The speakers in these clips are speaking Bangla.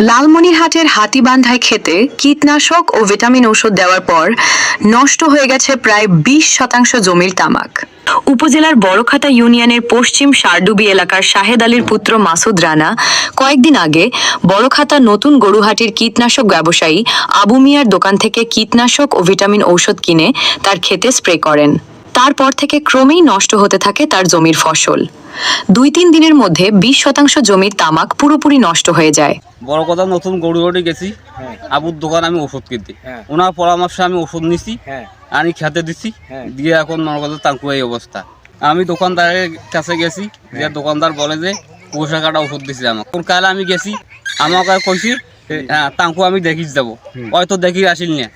লালমনিরহাটের হাতিবান্ধায় খেতে কীটনাশক ও ভিটামিন ঔষধ দেওয়ার পর নষ্ট হয়ে গেছে প্রায় 20% জমির তামাক। উপজেলার বড়খাতা ইউনিয়নের পশ্চিম সারডুবি এলাকার শাহেদ আলীর পুত্র মাসুদ রানা কয়েকদিন আগে বড়খাতা নতুন গরুহাটির কীটনাশক ব্যবসায়ী আবু মিয়ার দোকান থেকে কীটনাশক ও ভিটামিন ঔষধ কিনে তার ক্ষেতে স্প্রে করেন। তারপর থেকে ক্রমেই নষ্ট হতে থাকে তার জমির ফসল। 2-3 দিনের মধ্যে 20% জমির তামাক পুরোপুরি নষ্ট হয়ে যায়। বড় কথা নতুন গরুহাটি গেছি, আবুর দোকান আমি ওষুধ কিনতে, ওনার পরামর্শে আমি ওষুধ নিছি, আনি খেতে দিচ্ছি, দিয়ে এখন মনে কথা তাঙ্কু এই অবস্থা। আমি দোকানদারের কাছে গেছি, যে দোকানদার বলে যে পয়সা কাটা ওষুধ দিছি আমাকে। কোন কালে আমি গেছি, আমাকে কইছি তাঙ্কু আমি দেখিস যাবো, হয়তো দেখি আসিল না।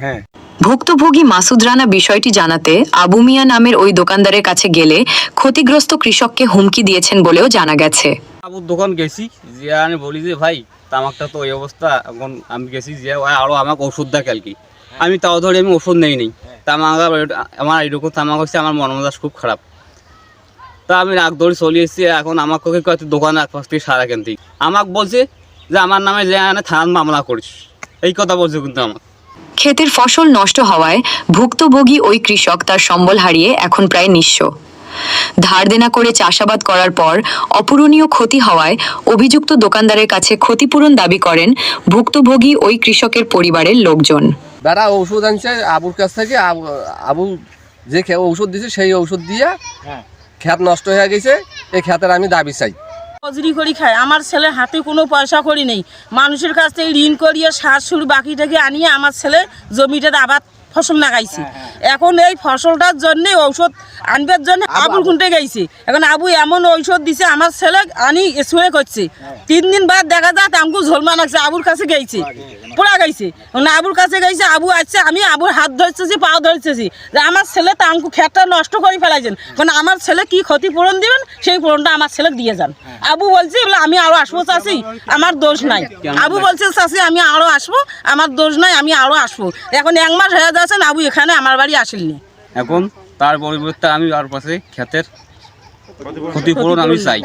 ভুক্তভোগী মাসুদ রানা বিষয়টি জানাতে আবু মিয়া নামের ওই দোকানদারের কাছে গেলে ক্ষতিগ্রস্ত কৃষককে হুমকি দিয়েছেন বলেও জানা গেছে। আবুর দোকান গেছি, যে আমি বলি যে ভাই তামাকটা তো এই অবস্থা, এখন আমি গেছি যে আরো আমাকে ওষুধ দেয় কালকে, আমি তাও ধরে আমি ওষুধ নেই তামাক, আমার এইরকম তামাক হচ্ছে, আমার মন মেজাজ খুব খারাপ। তা আমি রাগ ধরে চলে এসেছি, এখন আমাকে কয়েকটি দোকান একপাশ থেকে সারা কেনতেই আমাকে বলছে যে আমার নামে যে থানার মামলা করিস, এই কথা বলছে কিন্তু আমার। ক্ষেতের ফসল নষ্ট হওয়ায় ভুক্তভোগী ওই কৃষক তার সম্বল হারিয়ে এখন প্রায় নিঃস্ব। ধার দেনা করে চাষাবাদ করার পর অপূরণীয় ক্ষতি হওয়ায় অভিযুক্ত দোকানদারের কাছে ক্ষতিপূরণ দাবি করেন ভুক্তভোগী ওই কৃষকের পরিবারের লোকজন। বেড়া ঔষধ আনছে আবুর কাছ থেকে, আবু যে ঔষধ দিছে সেই ঔষধ দিয়ে ক্ষেত নষ্ট হয়ে গেছে। এই ক্ষেতের আমি দাবি চাই। মজুরি করি খাই, আমার ছেলে হাতে কোনো পয়সা করি নেই, মানুষের কাছ থেকে ঋণ করিয়ে সার সুর বাকিটাকে আনিয়ে আমার ছেলে জমিটাতে আবার ফসল লাগাইছে। এখন এই ফসলটার জন্য ঔষধ আনবার জন্য আবুর খুঁটে গেছে। এখন আবু এমন ঔষধ দিছে, আমার ছেলে আনি স্প্রে করছে। 3 দিন বাদ দেখা যায় তামকু ঝোলমা লাগছে, আবুর কাছে গেছে, পড়া গেছে। আবুর কাছে গেছে, আবু আসছে, আমি আবুর হাত ধরতেছি, পা ধরতেছি, যে আমার ছেলে তামকু ক্ষেতটা নষ্ট করে ফেলাইছেন, কারণ আমার ছেলে কি ক্ষতিপূরণ দিবেন সেই পূরণটা আমার ছেলে দিয়ে যান। আবু বলছে আমি আরো আসবো চাষি, আমার দোষ নাই। আবু বলছে চাষি আমি আরো আসবো, আমার দোষ নাই, আমি আরো আসবো। এখন 1 মাস হয়ে যাচ্ছেন আবু এখানে আমার বাড়ি আসেননি। এখন তার পরিবর্তে আমি আর পাশে ক্ষেতের ক্ষতিপূরণ আমি চাই।